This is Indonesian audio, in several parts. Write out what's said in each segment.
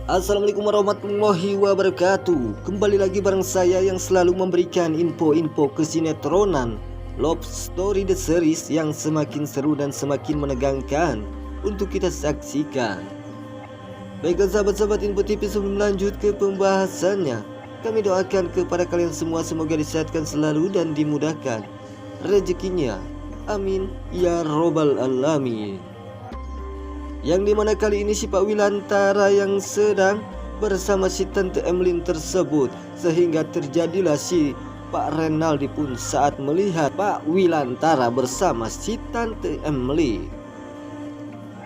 Assalamualaikum warahmatullahi wabarakatuh. Kembali lagi bareng saya yang selalu memberikan info-info kesinetроnan Love Story The Series yang semakin seru dan semakin menegangkan untuk kita saksikan. Baiklah sahabat-sahabat Info TV, sebelum lanjut ke pembahasannya, kami doakan kepada kalian semua semoga disehatkan selalu dan dimudahkan rezekinya. Amin ya robbal alamin. Yang dimana kali ini si Pak Wilantara yang sedang bersama si Tante Emlyn tersebut, sehingga terjadilah si Pak Renaldi pun saat melihat Pak Wilantara bersama si Tante Emlyn.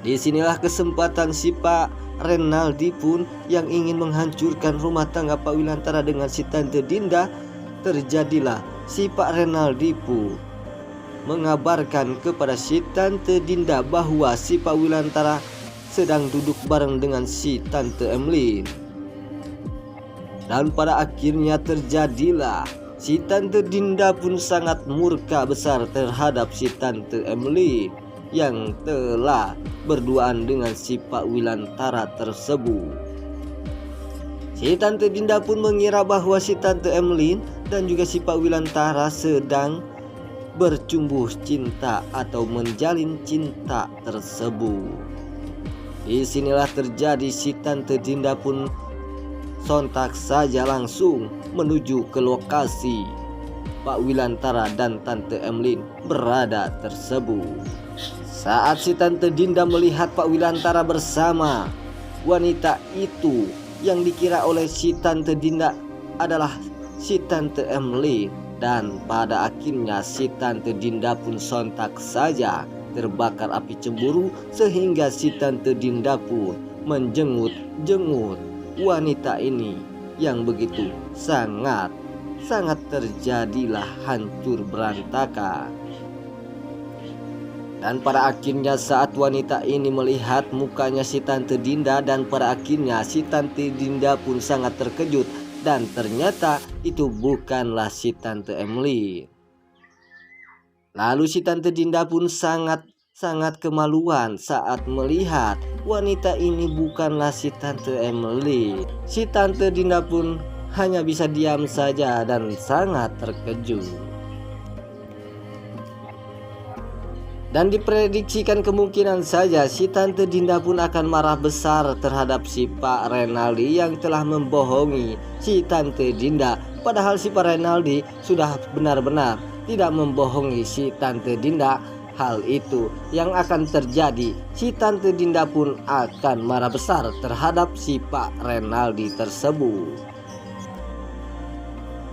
Disinilah kesempatan si Pak Renaldi pun yang ingin menghancurkan rumah tangga Pak Wilantara dengan si Tante Dinda. Terjadilah si Pak Renaldi pun mengabarkan kepada si Tante Dinda bahwa si Pak Wilantara sedang duduk bareng dengan si Tante Emlyn. Dan pada akhirnya terjadilah si Tante Dinda pun sangat murka besar terhadap si Tante Emlyn yang telah berduaan dengan si Pak Wilantara tersebut. Si Tante Dinda pun mengira bahwa si Tante Emlyn dan juga si Pak Wilantara sedang bercumbu cinta atau menjalin cinta tersebut. Disinilah terjadi si Tante Dinda pun sontak saja langsung menuju ke lokasi Pak Wilantara dan Tante Emlyn berada tersebut. Saat si Tante Dinda melihat Pak Wilantara bersama wanita itu yang dikira oleh si Tante Dinda adalah si Tante Emlyn, dan pada akhirnya si Tante Dinda pun sontak saja terbakar api cemburu, sehingga si Tante Dinda pun menjengut-jengut wanita ini yang begitu sangat terjadilah hancur berantakan. Dan pada akhirnya saat wanita ini melihat mukanya si Tante Dinda, dan pada akhirnya si Tante Dinda pun sangat terkejut, dan ternyata itu bukanlah si Tante Emlyn. Lalu si Tante Dinda pun sangat kemaluan saat melihat wanita ini bukanlah si Tante Emlyn. Si Tante Dinda pun hanya bisa diam saja dan sangat terkejut. Dan diprediksikan kemungkinan saja si Tante Dinda pun akan marah besar terhadap si Pak Renaldi yang telah membohongi si Tante Dinda. Padahal si Pak Renaldi sudah benar-benar tidak membohongi si Tante Dinda. Hal itu yang akan terjadi, si Tante Dinda pun akan marah besar terhadap si Pak Renaldi tersebut.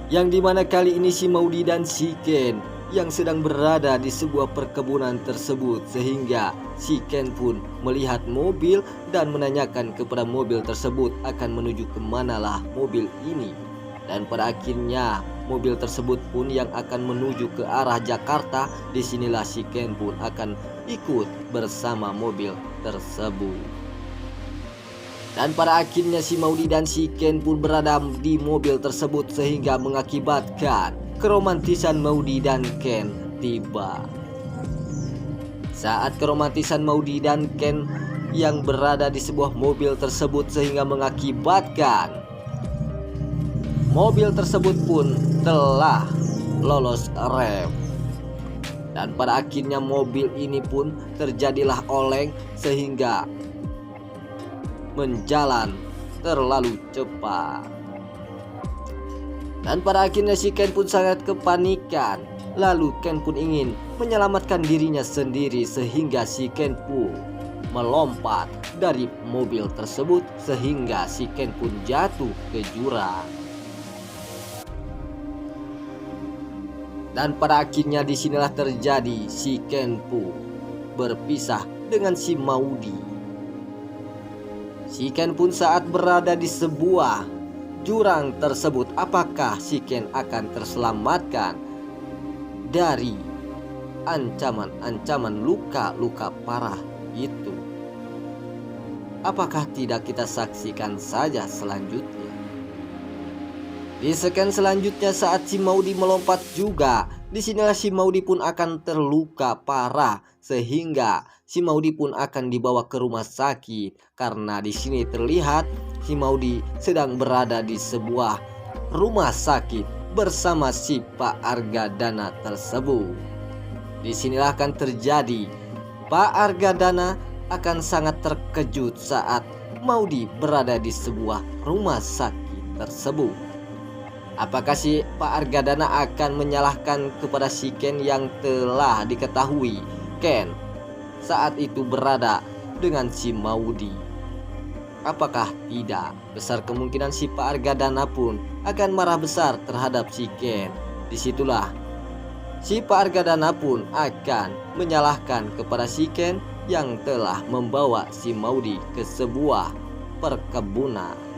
Yang dimana kali ini si Maudy dan si Ken yang sedang berada di sebuah perkebunan tersebut, sehingga si Ken pun melihat mobil dan menanyakan kepada mobil tersebut akan menuju kemanalah mobil ini. Dan pada akhirnya mobil tersebut pun yang akan menuju ke arah Jakarta. Disinilah si Ken pun akan ikut bersama mobil tersebut. Dan pada akhirnya si Maudy dan si Ken pun berada di mobil tersebut, sehingga mengakibatkan keromantisan Maudy dan Ken tiba. Saat keromantisan Maudy dan Ken yang berada di sebuah mobil tersebut, sehingga mengakibatkan mobil tersebut pun telah lolos rem. Dan pada akhirnya mobil ini pun terjadilah oleng, sehingga menjalan terlalu cepat. Dan pada akhirnya si Ken pun sangat kepanikan. Lalu Ken pun ingin menyelamatkan dirinya sendiri, sehingga si Ken pun melompat dari mobil tersebut, sehingga si Ken pun jatuh ke jurang. Dan pada akhirnya disinilah terjadi si Ken pun berpisah dengan si Maudy. Si Ken pun saat berada di sebuah jurang tersebut, apakah si Ken akan terselamatkan dari ancaman luka-luka parah itu? Apakah tidak, kita saksikan saja selanjutnya. Di scan selanjutnya saat si Maudy melompat juga Disinilah si Maudy pun akan terluka parah sehingga si Maudy pun akan dibawa ke rumah sakit karena di sini terlihat si Maudy sedang berada di sebuah rumah sakit bersama si Pak Argadana tersebut. Disinilah akan terjadi Pak Argadana akan sangat terkejut saat Maudy berada di sebuah rumah sakit tersebut. Apakah si Pak Argadana akan menyalahkan kepada si Ken yang telah diketahui Ken saat itu berada dengan si Maudy? Apakah tidak? Besar kemungkinan si Pak Argadana pun akan marah besar terhadap si Ken. Disitulah si Pak Argadana pun akan menyalahkan kepada si Ken yang telah membawa si Maudy ke sebuah perkebunan.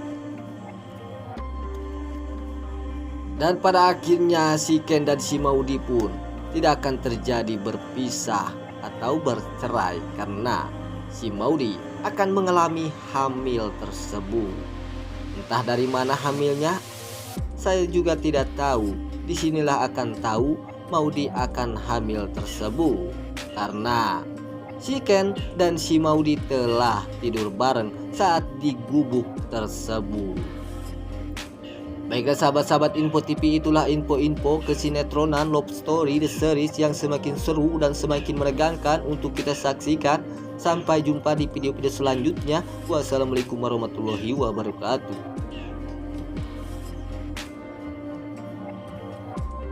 Dan pada akhirnya si Ken dan si Maudy pun tidak akan terjadi berpisah atau bercerai karena si Maudy akan mengalami hamil tersebut. Entah dari mana hamilnya, saya juga tidak tahu. Disinilah akan tahu Maudy akan hamil tersebut karena si Ken dan si Maudy telah tidur bareng saat di gubuk tersebut. Baiklah sahabat-sahabat Info TV, itulah info-info kesinetроnan Love Story The Series yang semakin seru dan semakin menegangkan untuk kita saksikan. Sampai jumpa di video-video selanjutnya. Wassalamualaikum warahmatullahi wabarakatuh.